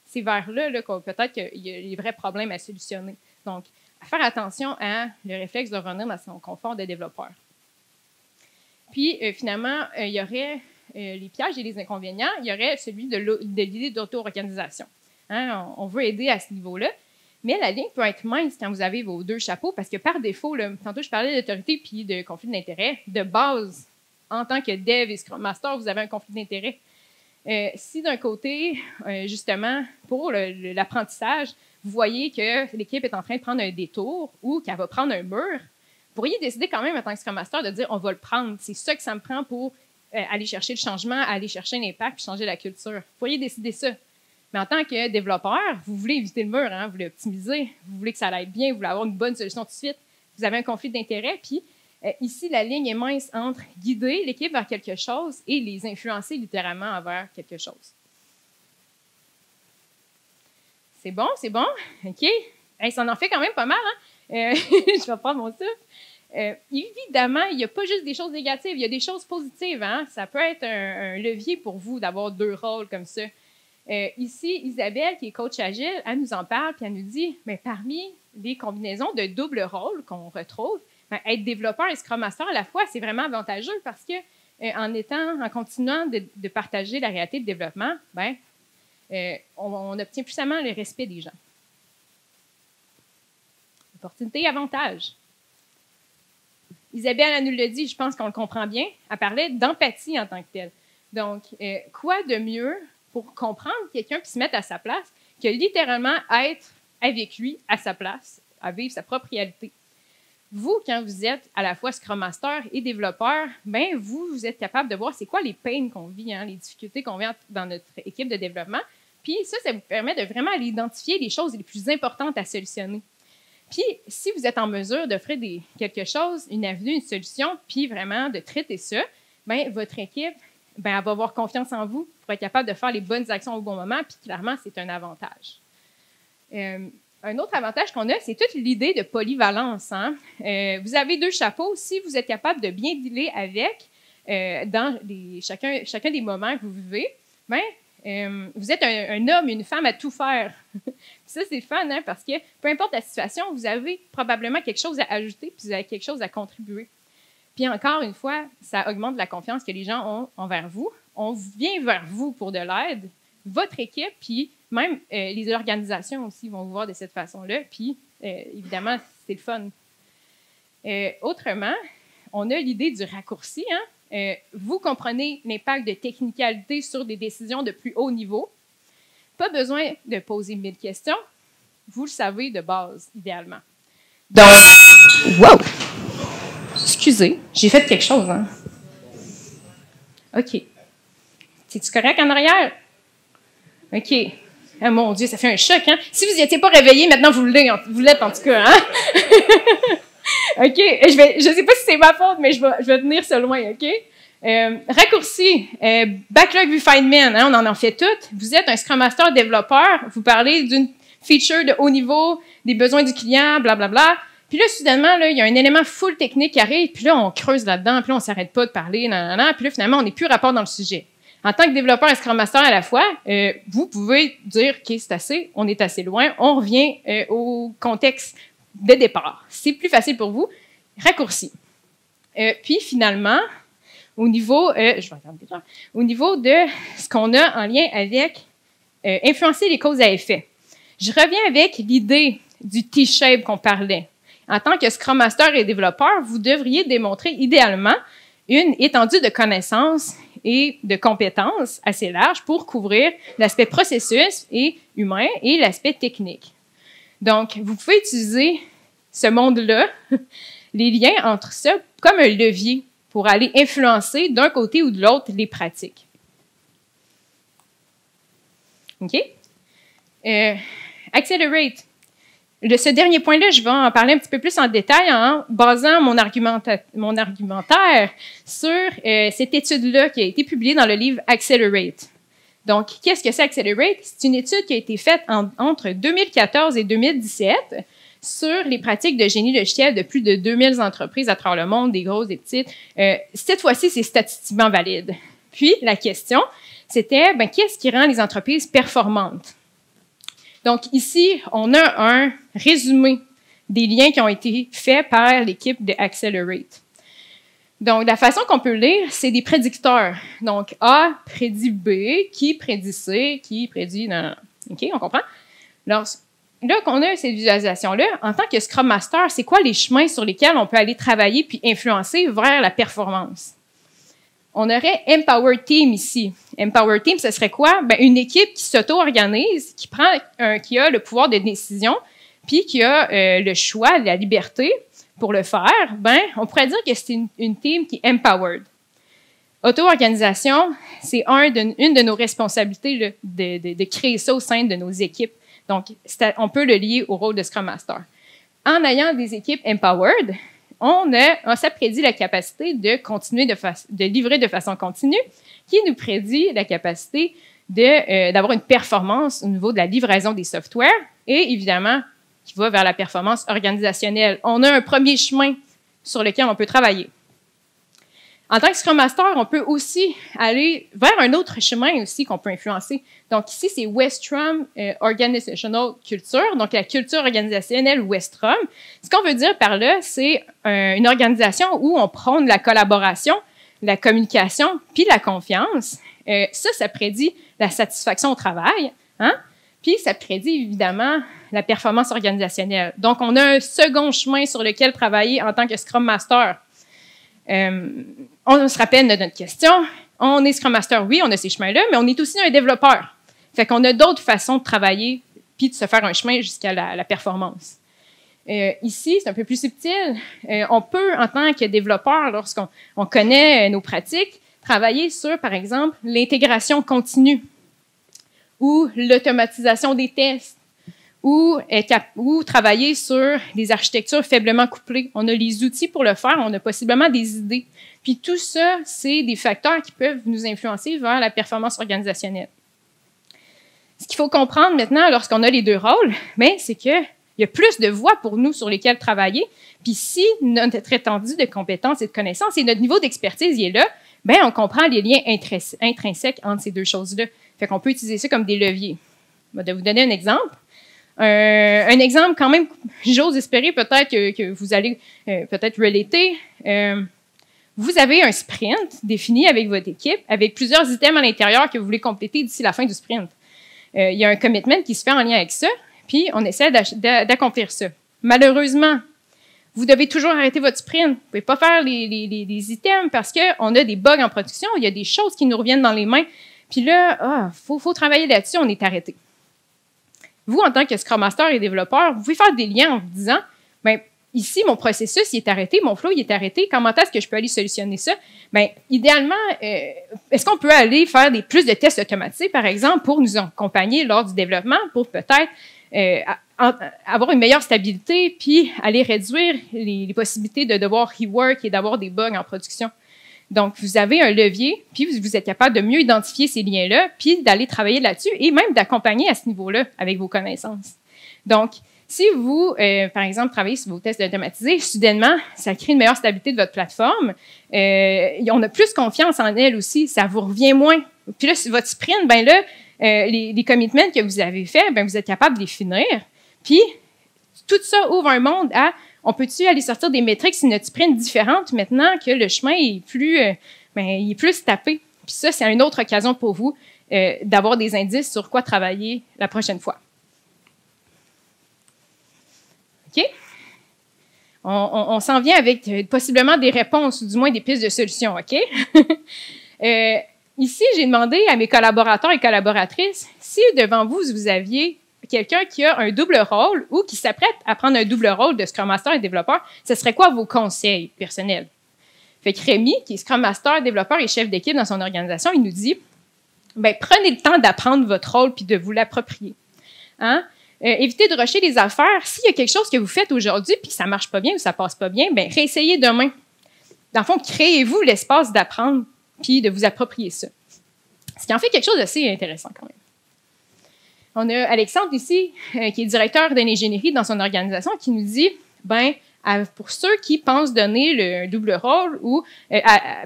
c'est vers là, peut-être qu'il y a les vrais problèmes à solutionner. Donc, à faire attention à le réflexe de revenir dans son confort de développeur. Puis, finalement, il y aurait les pièges et les inconvénients. Il y aurait celui de l'idée d'auto-organisation. Hein, on veut aider à ce niveau-là, mais la ligne peut être mince quand vous avez vos deux chapeaux, parce que par défaut, là, tantôt je parlais d'autorité puis de conflit d'intérêt, de base, en tant que dev et Scrum Master, vous avez un conflit d'intérêt. Si d'un côté, justement, pour l'apprentissage, vous voyez que l'équipe est en train de prendre un détour ou qu'elle va prendre un mur, vous pourriez décider quand même en tant que Scrum Master de dire on va le prendre. C'est ça que ça me prend pour aller chercher le changement, aller chercher un impact puis changer la culture. Vous pourriez décider ça. Mais en tant que développeur, vous voulez éviter le mur, hein, vous voulez optimiser, vous voulez que ça aille bien, vous voulez avoir une bonne solution tout de suite. Vous avez un conflit d'intérêt, puis ici, la ligne est mince entre guider l'équipe vers quelque chose et les influencer littéralement vers quelque chose. C'est bon? OK. Hey, ça en fait quand même pas mal, hein? Je vais prendre mon souffle. Évidemment, il n'y a pas juste des choses négatives, il y a des choses positives. Hein? Ça peut être un levier pour vous d'avoir 2 rôles comme ça. Ici, Isabelle, qui est coach agile, elle nous en parle, puis elle nous dit, mais parmi les combinaisons de double rôle qu'on retrouve, être développeur et Scrum Master à la fois, c'est vraiment avantageux parce que en continuant de partager la réalité de développement, on obtient puissamment le respect des gens. Opportunité, avantage. Isabelle, elle nous l'a dit, je pense qu'on le comprend bien, elle parlait d'empathie en tant que telle. Donc, quoi de mieux pour comprendre quelqu'un et se mettre à sa place que littéralement être avec lui à sa place, à vivre sa propre réalité. Vous, quand vous êtes à la fois Scrum Master et développeur, vous êtes capable de voir c'est quoi les pains qu'on vit, hein, les difficultés qu'on vit dans notre équipe de développement. Puis ça vous permet de vraiment aller identifier les choses les plus importantes à solutionner. Puis, si vous êtes en mesure d'offrir quelque chose, une avenue, une solution, puis vraiment de traiter ça, votre équipe, elle va avoir confiance en vous pour être capable de faire les bonnes actions au bon moment, puis clairement, c'est un avantage. Un autre avantage qu'on a, c'est toute l'idée de polyvalence. Hein? Vous avez 2 chapeaux. Si vous être capable de bien dealer avec dans chacun des moments que vous vivez, vous êtes un homme, une femme à tout faire. Ça, c'est fun, hein, parce que peu importe la situation, vous avez probablement quelque chose à ajouter, puis vous avez quelque chose à contribuer. Puis encore une fois, ça augmente la confiance que les gens ont envers vous. On vient vers vous pour de l'aide, votre équipe, puis même les organisations aussi vont vous voir de cette façon-là. Puis, évidemment, c'est le fun. Autrement, on a l'idée du raccourci. Hein? Vous comprenez l'impact de technicalité sur des décisions de plus haut niveau. Pas besoin de poser 1000 questions. Vous le savez de base, idéalement. Donc, wow! Excusez, j'ai fait quelque chose. Hein? OK. C'est-tu correct en arrière? OK. Ah, mon Dieu, ça fait un choc, hein? Si vous n'y étiez pas réveillé, maintenant vous l'êtes en tout cas, hein? OK. Je ne sais pas si c'est ma faute, mais je vais tenir ça loin, OK? Raccourci, backlog refinement, hein, on en fait toutes. Vous êtes un Scrum Master développeur, vous parlez d'une feature de haut niveau, des besoins du client, blablabla. Puis là, soudainement, il y a un élément full technique qui arrive, puis là, on creuse là-dedans, puis là, on ne s'arrête pas de parler, puis là, finalement, on n'est plus rapport dans le sujet. En tant que développeur et Scrum Master à la fois, vous pouvez dire, OK, c'est assez, on est assez loin, on revient au contexte de départ. C'est plus facile pour vous. Raccourci. Puis finalement, au niveau de ce qu'on a en lien avec influencer les causes à effet. Je reviens avec l'idée du T-shape qu'on parlait. En tant que Scrum Master et développeur, vous devriez démontrer idéalement une étendue de connaissances et de compétences assez large pour couvrir l'aspect processus et humain et l'aspect technique. Donc, vous pouvez utiliser ce monde-là, les liens entre ça, comme un levier pour aller influencer d'un côté ou de l'autre les pratiques. OK? Accelerate. Ce dernier point-là, je vais en parler un petit peu plus en détail en basant mon argumentaire sur cette étude-là qui a été publiée dans le livre Accelerate. Donc, qu'est-ce que c'est Accelerate? C'est une étude qui a été faite entre 2014 et 2017 sur les pratiques de génie logiciel de plus de 2000 entreprises à travers le monde, des grosses, des petites. Cette fois-ci, c'est statistiquement valide. Puis, la question, c'était, qu'est-ce qui rend les entreprises performantes? Donc, ici, on a un résumé des liens qui ont été faits par l'équipe de Accelerate. Donc, la façon qu'on peut lire, c'est des prédicteurs. Donc, A prédit B, qui prédit C, qui prédit... Non. OK, on comprend? Alors, là qu'on a cette visualisation-là, en tant que Scrum Master, c'est quoi les chemins sur lesquels on peut aller travailler puis influencer vers la performance? On aurait Empower Team ici. Empower Team, ce serait quoi? Une équipe qui s'auto-organise, qui a le pouvoir de décision, puis qui a le choix, la liberté pour le faire. On pourrait dire que c'est une team qui est empowered. Auto-organisation, c'est une de nos responsabilités là, de créer ça au sein de nos équipes. Donc, on peut le lier au rôle de Scrum Master. En ayant des équipes empowered, on s'est prédit la capacité de continuer de livrer de façon continue, qui nous prédit la capacité d'avoir une performance au niveau de la livraison des softwares et évidemment qui va vers la performance organisationnelle. On a un premier chemin sur lesquels on peut travailler. En tant que Scrum Master, on peut aussi aller vers un autre chemin aussi qu'on peut influencer. Donc ici, c'est Westrum Organizational Culture, donc la culture organisationnelle Westrum. Ce qu'on veut dire par là, c'est une organisation où on prône la collaboration, la communication, puis la confiance. Ça prédit la satisfaction au travail, hein? Puis ça prédit évidemment la performance organisationnelle. Donc on a un second chemin sur lequel travailler en tant que Scrum Master. On se rappelle de notre question. On est Scrum Master, oui, on a ces chemins-là, mais on est aussi un développeur. Fait qu'on a d'autres façons de travailler puis de se faire un chemin jusqu'à la performance. Ici, c'est un peu plus subtil. On peut, en tant que développeur, lorsqu'on connaît nos pratiques, travailler sur, par exemple, l'intégration continue ou l'automatisation des tests ou travailler sur des architectures faiblement couplées. On a les outils pour le faire, on a possiblement des idées. Puis tout ça, c'est des facteurs qui peuvent nous influencer vers la performance organisationnelle. Ce qu'il faut comprendre maintenant, lorsqu'on a les deux rôles, c'est qu'il y a plus de voies pour nous sur lesquelles travailler. Puis si notre étendue de compétences et de connaissances et notre niveau d'expertise y est là, on comprend les liens intrinsèques entre ces deux choses-là. Fait qu'on peut utiliser ça comme des leviers. Je vais vous donner un exemple. Un exemple quand même, j'ose espérer peut-être que vous allez peut-être relater. Vous avez un sprint défini avec votre équipe, avec plusieurs items à l'intérieur que vous voulez compléter d'ici la fin du sprint. Il y a un commitment qui se fait en lien avec ça, puis on essaie d'accomplir ça. Malheureusement, vous devez toujours arrêter votre sprint. Vous ne pouvez pas faire les items parce qu'on a des bugs en production, il y a des choses qui nous reviennent dans les mains, puis là, faut travailler là-dessus, on est arrêté. Vous, en tant que Scrum Master et développeur, vous pouvez faire des liens en vous disant, ici, mon processus, il est arrêté, mon flow, il est arrêté, comment est-ce que je peux aller solutionner ça? Idéalement, est-ce qu'on peut aller faire plus de tests automatisés, par exemple, pour nous accompagner lors du développement, pour peut-être avoir une meilleure stabilité, puis aller réduire les possibilités de devoir rework et d'avoir des bugs en production? Donc, vous avez un levier, puis vous êtes capable de mieux identifier ces liens-là, puis d'aller travailler là-dessus et même d'accompagner à ce niveau-là avec vos connaissances. Donc, si vous, par exemple, travaillez sur vos tests automatisés, soudainement, ça crée une meilleure stabilité de votre plateforme. On a plus confiance en elle aussi, ça vous revient moins. Puis là, sur votre sprint, les commitments que vous avez faits, vous êtes capable de les finir. Puis, tout ça ouvre un monde à on peut-tu aller sortir des métriques si notre sprint est différente maintenant que le chemin est plus tapé? Puis ça, c'est une autre occasion pour vous d'avoir des indices sur quoi travailler la prochaine fois. OK? On s'en vient avec possiblement des réponses ou du moins des pistes de solutions. OK? Ici, j'ai demandé à mes collaborateurs et collaboratrices si devant vous, vous aviez quelqu'un qui a un double rôle ou qui s'apprête à prendre un double rôle de Scrum Master et développeur, ce serait quoi vos conseils personnels? Fait que Rémi, qui est Scrum Master, développeur et chef d'équipe dans son organisation, il nous dit, prenez le temps d'apprendre votre rôle puis de vous l'approprier. Hein? Évitez de rusher les affaires. S'il y a quelque chose que vous faites aujourd'hui puis que ça marche pas bien ou ça passe pas bien, réessayez demain. Dans le fond, créez-vous l'espace d'apprendre puis de vous approprier ça. Ce qui en fait quelque chose d'assez intéressant quand même. On a Alexandre ici, qui est directeur d'ingénierie dans son organisation, qui nous dit, pour ceux qui pensent donner le double rôle ou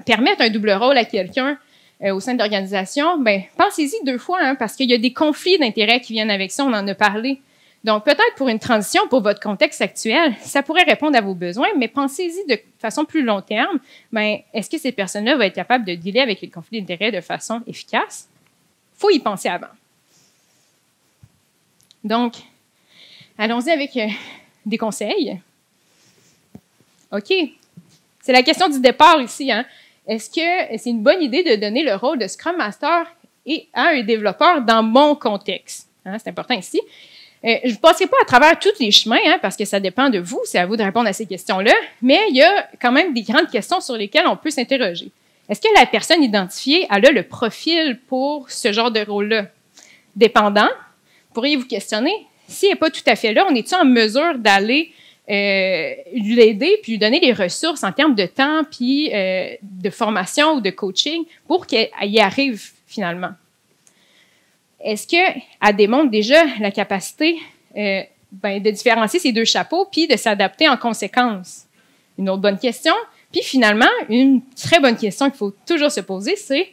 permettre un double rôle à quelqu'un au sein de l'organisation, pensez-y 2 fois, parce qu'il y a des conflits d'intérêts qui viennent avec ça, on en a parlé. Donc, peut-être pour une transition, pour votre contexte actuel, ça pourrait répondre à vos besoins, mais pensez-y de façon plus long terme. Est-ce que ces personnes-là vont être capables de dealer avec les conflits d'intérêts de façon efficace? Il faut y penser avant. Donc, allons-y avec des conseils. OK. C'est la question du départ ici. Est-ce que c'est une bonne idée de donner le rôle de Scrum Master à un développeur dans mon contexte? C'est important ici. Je ne passerai pas à travers tous les chemins, parce que ça dépend de vous. C'est à vous de répondre à ces questions-là. Mais il y a quand même des grandes questions sur lesquelles on peut s'interroger. Est-ce que la personne identifiée a le profil pour ce genre de rôle-là? Dépendant, pourriez vous questionner, s'il n'est pas tout à fait là, on est-tu en mesure d'aller l'aider puis lui donner les ressources en termes de temps puis de formation ou de coaching pour qu'elle y arrive finalement? Est-ce qu'elle démontre déjà la capacité de différencier ces 2 chapeaux puis de s'adapter en conséquence? Une autre bonne question. Puis finalement, une très bonne question qu'il faut toujours se poser, c'est,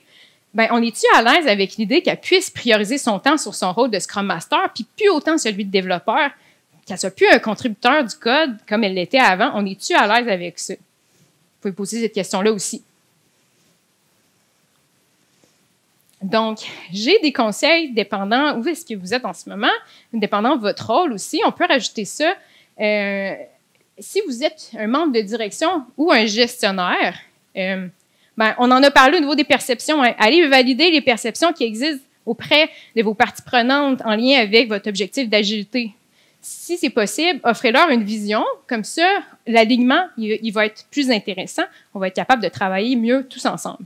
ben, on est-tu à l'aise avec l'idée qu'elle puisse prioriser son temps sur son rôle de Scrum Master, puis plus autant celui de développeur, qu'elle soit plus un contributeur du code comme elle l'était avant? On est-tu à l'aise avec ça? Vous pouvez poser cette question-là aussi. Donc, j'ai des conseils dépendant où est-ce que vous êtes en ce moment, dépendant de votre rôle aussi. On peut rajouter ça. Si vous êtes un membre de direction ou un gestionnaire, ben, on en a parlé au niveau des perceptions. Hein. Allez valider les perceptions qui existent auprès de vos parties prenantes en lien avec votre objectif d'agilité. Si c'est possible, offrez-leur une vision. Comme ça, l'alignement, il va être plus intéressant. On va être capable de travailler mieux tous ensemble.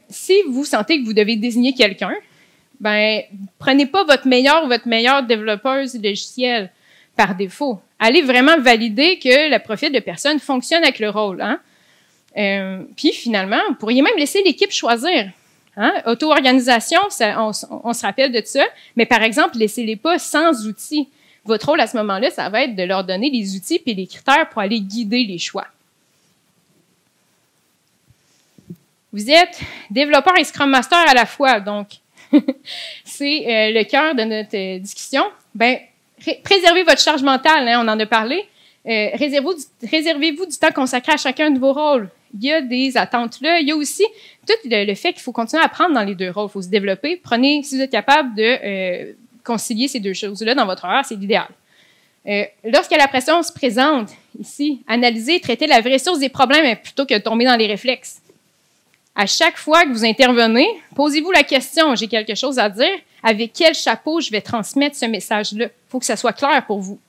Si vous sentez que vous devez désigner quelqu'un, ben, prenez pas votre meilleure développeuse logicielle par défaut. Allez vraiment valider que le profil de personne fonctionne avec le rôle. Hein? Puis finalement, vous pourriez même laisser l'équipe choisir. Hein? Auto-organisation, on se rappelle de ça, mais par exemple, laissez-les pas sans outils. Votre rôle à ce moment-là, ça va être de leur donner les outils et les critères pour aller guider les choix. Vous êtes développeur et Scrum Master à la fois, donc c'est le cœur de notre discussion. Ben, préservez votre charge mentale, hein, on en a parlé. Réservez-vous du temps consacré à chacun de vos rôles. Il y a des attentes là. Il y a aussi tout le fait qu'il faut continuer à apprendre dans les deux rôles. Il faut se développer. Si vous êtes capable de concilier ces deux choses-là dans votre horaire, c'est l'idéal. Lorsque la pression se présente ici, analysez, traitez la vraie source des problèmes plutôt que de tomber dans les réflexes. À chaque fois que vous intervenez, posez-vous la question, j'ai quelque chose à dire, avec quel chapeau je vais transmettre ce message-là? Il faut que ça soit clair pour vous.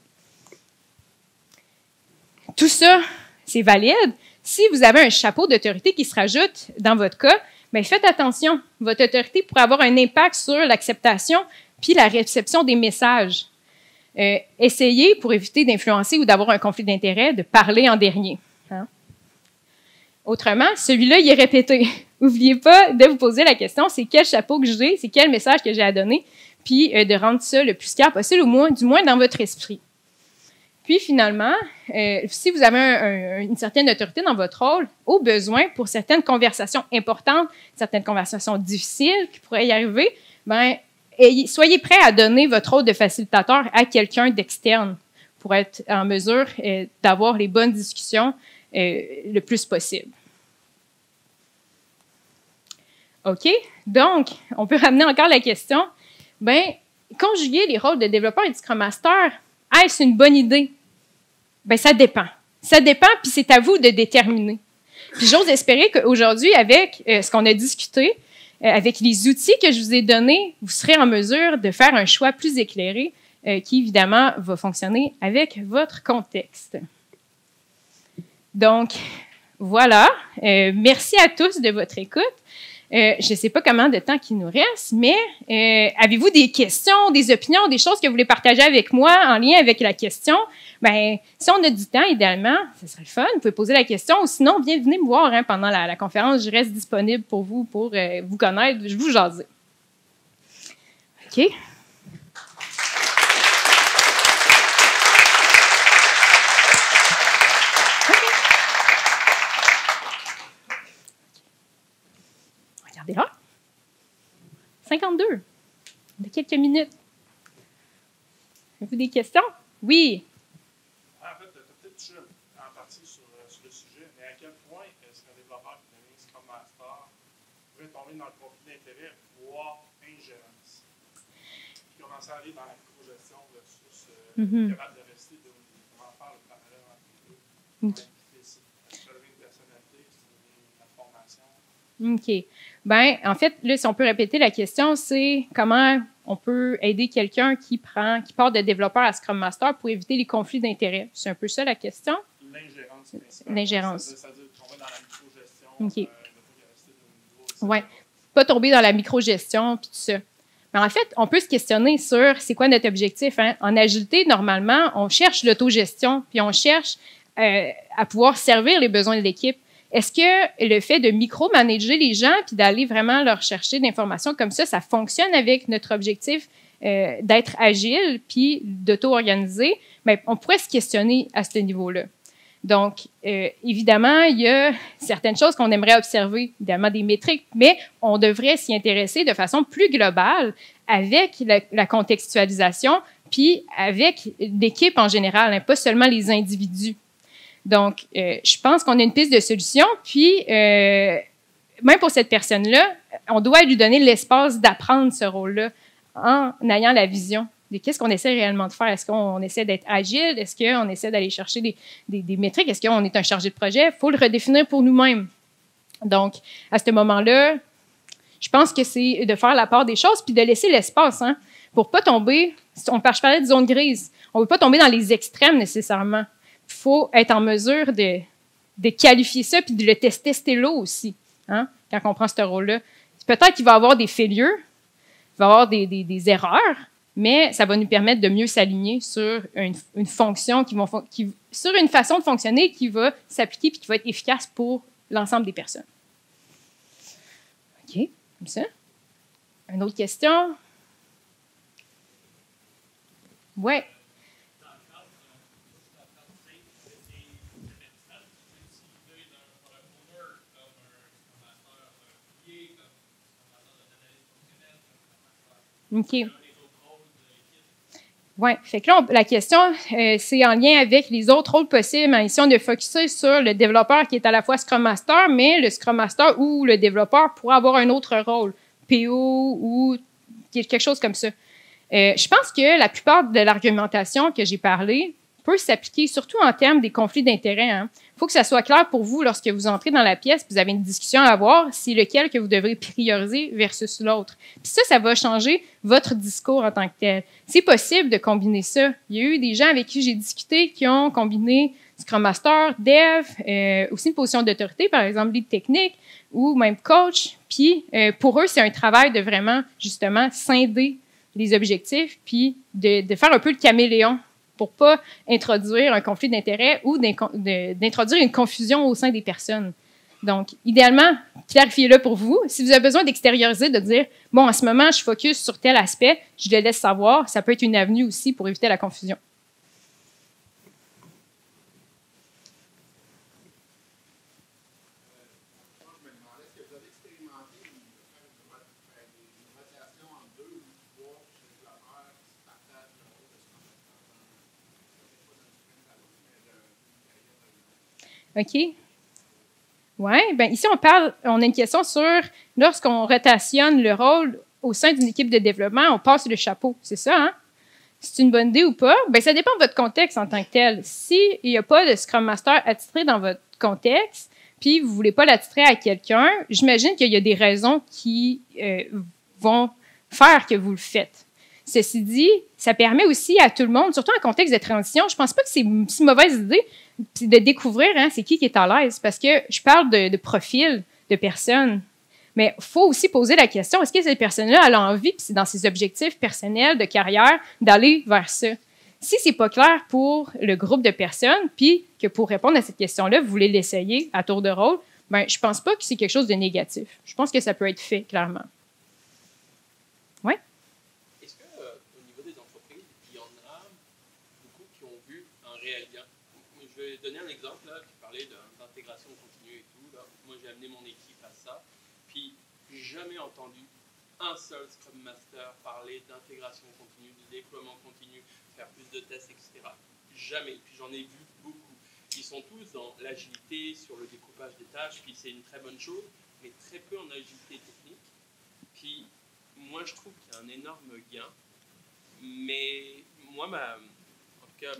Tout ça, c'est valide. Si vous avez un chapeau d'autorité qui se rajoute dans votre cas, bien, faites attention. Votre autorité pourrait avoir un impact sur l'acceptation puis la réception des messages. Essayez, pour éviter d'influencer ou d'avoir un conflit d'intérêt, de parler en dernier. Hein? Autrement, celui-là, il est répété. N'oubliez pas de vous poser la question, c'est quel chapeau que j'ai, c'est quel message que j'ai à donner, puis de rendre ça le plus clair possible, du moins dans votre esprit. Puis finalement, si vous avez une certaine autorité dans votre rôle, au besoin, pour certaines conversations importantes, certaines conversations difficiles qui pourraient y arriver, ben, soyez prêt à donner votre rôle de facilitateur à quelqu'un d'externe pour être en mesure d'avoir les bonnes discussions le plus possible. OK? Donc, on peut ramener encore la question, bien, conjuguer les rôles de développeur et de Scrum Master, est-ce une bonne idée? Bien, ça dépend. Ça dépend, puis c'est à vous de déterminer. Puis j'ose espérer qu'aujourd'hui, avec ce qu'on a discuté, avec les outils que je vous ai donnés, vous serez en mesure de faire un choix plus éclairé qui, évidemment, va fonctionner avec votre contexte. Donc, voilà. Merci à tous de votre écoute. Je ne sais pas combien de temps il nous reste, mais avez-vous des questions, des opinions, des choses que vous voulez partager avec moi en lien avec la question? Bien, si on a du temps, idéalement, ce serait le fun. Vous pouvez poser la question ou sinon, venez me voir hein, pendant la conférence. Je reste disponible pour vous connaître. Je vous jaser. OK? Regardez là. 52. De quelques minutes. Avez-vous des questions? Oui. En fait, tu as peut-être touché en partie sur le sujet, mais à quel point est-ce qu'un développeur qui devient Scrum Master pourrait tomber dans le conflit d'intérêt, voire ingérence? Puis commencer à aller dans la microgestion versus capable de rester de comment faire le parallèle entre les deux. C'est une personnalité, c'est la formation. OK. Bien, en fait, là, si on peut répéter la question, c'est comment on peut aider quelqu'un qui part de développeur à Scrum Master pour éviter les conflits d'intérêts. C'est un peu ça la question? L'ingérence. L'ingérence. C'est-à-dire tomber dans la microgestion. OK. Oui. Pas tomber dans la microgestion puis tout ça. Mais en fait, on peut se questionner sur c'est quoi notre objectif. Hein? En agilité, normalement, on cherche l'autogestion puis on cherche à pouvoir servir les besoins de l'équipe. Est-ce que le fait de micromanager les gens puis d'aller vraiment leur chercher de l'information comme ça fonctionne avec notre objectif d'être agile puis d'auto-organiser? Bien, on pourrait se questionner à ce niveau-là. Donc, évidemment, il y a certaines choses qu'on aimerait observer, évidemment des métriques, mais on devrait s'y intéresser de façon plus globale avec la contextualisation, puis avec l'équipe en général, hein, pas seulement les individus. Donc, je pense qu'on a une piste de solution, puis même pour cette personne-là, on doit lui donner l'espace d'apprendre ce rôle-là en ayant la vision de qu'est-ce qu'on essaie réellement de faire. Est-ce qu'on essaie d'être agile? Est-ce qu'on essaie d'aller chercher des métriques? Est-ce qu'on est un chargé de projet? Il faut le redéfinir pour nous-mêmes. Donc, à ce moment-là, je pense que c'est de faire la part des choses puis de laisser l'espace, hein, pour pas tomber, je parlais de zone grise, on ne veut pas tomber dans les extrêmes nécessairement. Il faut être en mesure de qualifier ça puis de le tester là aussi, hein, quand on prend ce rôle-là. Peut-être qu'il va y avoir des failures, il va y avoir des erreurs, mais ça va nous permettre de mieux s'aligner sur une fonction sur une façon de fonctionner qui va s'appliquer puis qui va être efficace pour l'ensemble des personnes. OK, comme ça. Une autre question? Oui. OK. Oui, fait que là, la question, c'est en lien avec les autres rôles possibles. Ici, on est focusé sur le développeur qui est à la fois Scrum Master, mais le Scrum Master ou le développeur pourrait avoir un autre rôle, PO ou quelque chose comme ça. Je pense que la plupart de l'argumentation que j'ai parlé peut s'appliquer surtout en termes des conflits d'intérêts. Il faut que ça soit clair pour vous lorsque vous entrez dans la pièce, vous avez une discussion à avoir, c'est lequel que vous devrez prioriser versus l'autre. Puis ça va changer votre discours en tant que tel. C'est possible de combiner ça. Il y a eu des gens avec qui j'ai discuté qui ont combiné Scrum Master, Dev, aussi une position d'autorité, par exemple lead technique ou même coach. Puis pour eux, c'est un travail de vraiment, justement, scinder les objectifs puis de faire un peu de caméléon pour pas introduire un conflit d'intérêts ou d'introduire une confusion au sein des personnes. Donc, idéalement, clarifiez-le pour vous. Si vous avez besoin d'extérioriser, de dire, bon, en ce moment, je focus sur tel aspect, je le laisse savoir, ça peut être une avenue aussi pour éviter la confusion. OK. Oui, bien ici, on a une question sur lorsqu'on rotationne le rôle au sein d'une équipe de développement, on passe le chapeau. C'est ça, hein? C'est une bonne idée ou pas? Bien, ça dépend de votre contexte en tant que tel. S'il n'y a pas de Scrum Master attitré dans votre contexte, puis vous ne voulez pas l'attitrer à quelqu'un, j'imagine qu'il y a des raisons qui vont faire que vous le faites. Ceci dit, ça permet aussi à tout le monde, surtout en contexte de transition, je ne pense pas que c'est une si mauvaise idée de découvrir c'est qui est à l'aise, parce que je parle de profil de personnes. Mais il faut aussi poser la question, est-ce que cette personne-là a envie, puis c'est dans ses objectifs personnels de carrière, d'aller vers ça? Si c'est pas clair pour le groupe de personnes, puis que pour répondre à cette question-là, vous voulez l'essayer à tour de rôle, ben je pense pas que c'est quelque chose de négatif. Je pense que ça peut être fait, clairement. Oui? Est-ce qu'au niveau des entreprises, il y en a beaucoup qui ont vu un réel gain? Je vais donner un exemple, là, qui parlait d'intégration continue et tout. Là. Moi, j'ai amené mon équipe à ça. Puis, j'ai jamais entendu un seul Scrum Master parler d'intégration continue, de déploiement continu, faire plus de tests, etc. Jamais. Puis, j'en ai vu beaucoup. Ils sont tous dans l'agilité, sur le découpage des tâches, puis c'est une très bonne chose, mais très peu en agilité technique. Puis, moi, je trouve qu'il y a un énorme gain. Mais moi, en tout cas,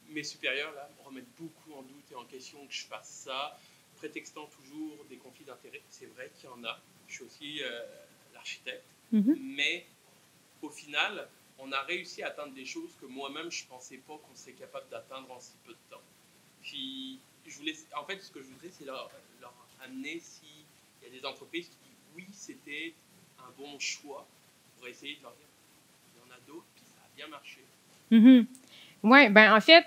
mes supérieurs là, remettent beaucoup en doute et en question que je fasse ça, prétextant toujours des conflits d'intérêts. C'est vrai qu'il y en a. Je suis aussi l'architecte. Mais au final, on a réussi à atteindre des choses que moi-même, je ne pensais pas qu'on serait capable d'atteindre en si peu de temps. Puis, en fait, ce que je voudrais, c'est leur amener, s'il y a des entreprises qui disent oui, c'était un bon choix, pour essayer de leur dire il y en a d'autres, puis ça a bien marché. Oui, bien en fait,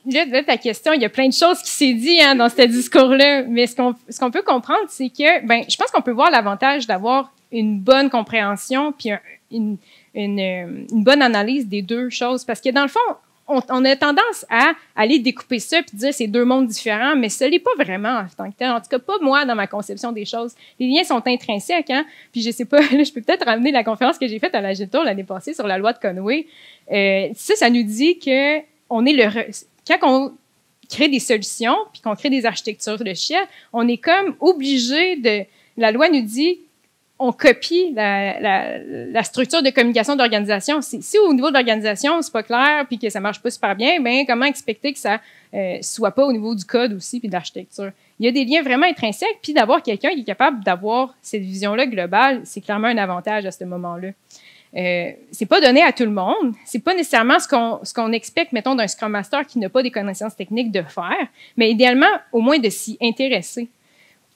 là, ta question, il y a plein de choses qui s'est dit dans ce discours-là, mais ce qu'on peut comprendre, c'est que, ben, je pense qu'on peut voir l'avantage d'avoir une bonne compréhension puis une bonne analyse des deux choses, parce que dans le fond, on a tendance à aller découper ça puis dire c'est deux mondes différents, mais ce n'est pas vraiment en tant que tel. En tout cas, pas moi dans ma conception des choses. Les liens sont intrinsèques, hein. Puis je sais pas, là, je peux peut-être ramener la conférence que j'ai faite à la Agiltour l'année passée sur la loi de Conway. Ça nous dit que quand on crée des solutions puis qu'on crée des architectures de chien, on est comme obligé de. La loi nous dit on copie la structure de communication d'organisation. Si au niveau de l'organisation, c'est pas clair puis que ça marche pas super bien, ben comment expecter que ça soit pas au niveau du code aussi puis de l'architecture? Il y a des liens vraiment intrinsèques, puis d'avoir quelqu'un qui est capable d'avoir cette vision-là globale, c'est clairement un avantage à ce moment-là. C'est pas donné à tout le monde. C'est pas nécessairement ce qu'on expecte, mettons, d'un Scrum Master qui n'a pas des connaissances techniques de faire, mais idéalement, au moins de s'y intéresser.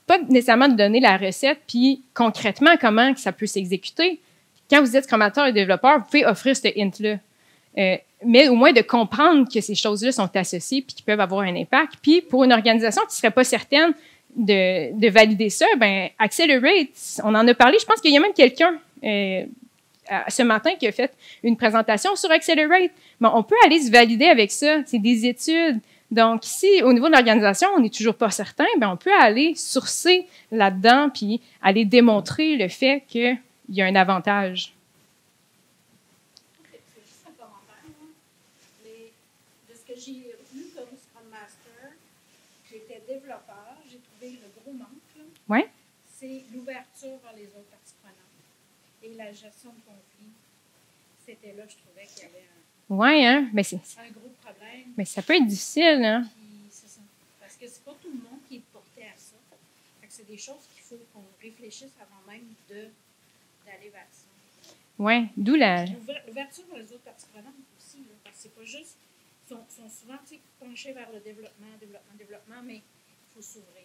Pas nécessairement de donner la recette, puis concrètement, comment ça peut s'exécuter. Quand vous êtes Scrum Master et développeur, vous pouvez offrir ce hint-là. Mais au moins de comprendre que ces choses-là sont associées puis qu'ils peuvent avoir un impact. Puis pour une organisation qui ne serait pas certaine de valider ça, ben Accelerate, on en a parlé. Je pense qu'il y a même quelqu'un ce matin qui a fait une présentation sur Accelerate. Bon, on peut aller se valider avec ça. C'est des études. Donc, si au niveau de l'organisation, on n'est toujours pas certain, ben on peut aller sourcer là-dedans puis aller démontrer le fait qu'il y a un avantage. C'est juste un commentaire, hein. Mais de ce que j'ai lu comme Scrum Master, j'étais développeur, j'ai trouvé le gros manque, Ouais. c'est l'ouverture vers les autres parties prenantes et la gestion de conflits. C'était là que je trouvais qu'il y avait Oui, hein? Mais un gros problème. mais ça peut être difficile, hein? Puis c'est ça. Parce que c'est pas tout le monde qui est porté à ça. Fait que c'est des choses qu'il faut qu'on réfléchisse avant même d'aller vers ça. Oui, d'où la. L'ouverture vers les autres parties prenantes aussi, là, parce que c'est pas juste. Ils sont souvent penchés vers le développement, mais il faut s'ouvrir.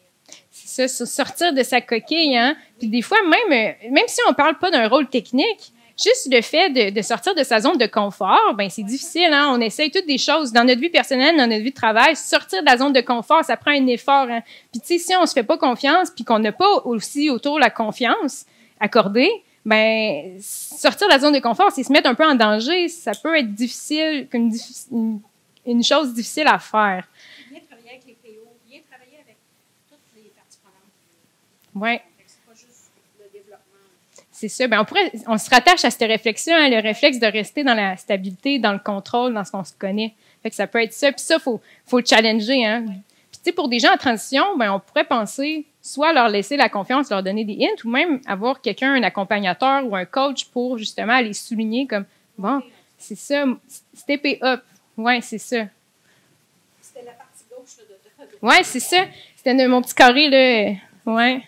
C'est ça, sortir de sa coquille, hein? Puis des fois, même si on parle pas d'un rôle technique, juste le fait de sortir de sa zone de confort, ben c'est difficile, hein? On essaye toutes des choses dans notre vie personnelle, dans notre vie de travail. Sortir de la zone de confort, ça prend un effort, hein? Puis tu sais, si on se fait pas confiance, puis qu'on n'a pas aussi autour la confiance accordée, ben sortir de la zone de confort, c'est se mettre un peu en danger. Ça peut être difficile, une chose difficile à faire. Bien travailler avec les PO, bien travailler avec toutes les parties prenantes. Ouais. C'est pas juste le développement. C'est ça. Ben, on se rattache à cette réflexion, hein, le réflexe de rester dans la stabilité, dans le contrôle, dans ce qu'on se connaît. Fait que ça peut être ça. Puis ça, faut le challenger, hein. Ouais. Puis, tu sais, pour des gens en transition, ben, on pourrait penser soit leur laisser la confiance, leur donner des hints, ou même avoir quelqu'un, un accompagnateur ou un coach pour justement aller souligner comme, bon, c'est ça, step it up. Ouais, c'est ça. C'était la partie gauche là, de Ouais, c'est ça. C'était mon petit carré, là. Ouais.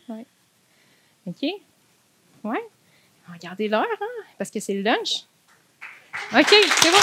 Ouais. OK. Ouais. On va regarder l'heure, hein, parce que c'est le lunch. OK, c'est bon.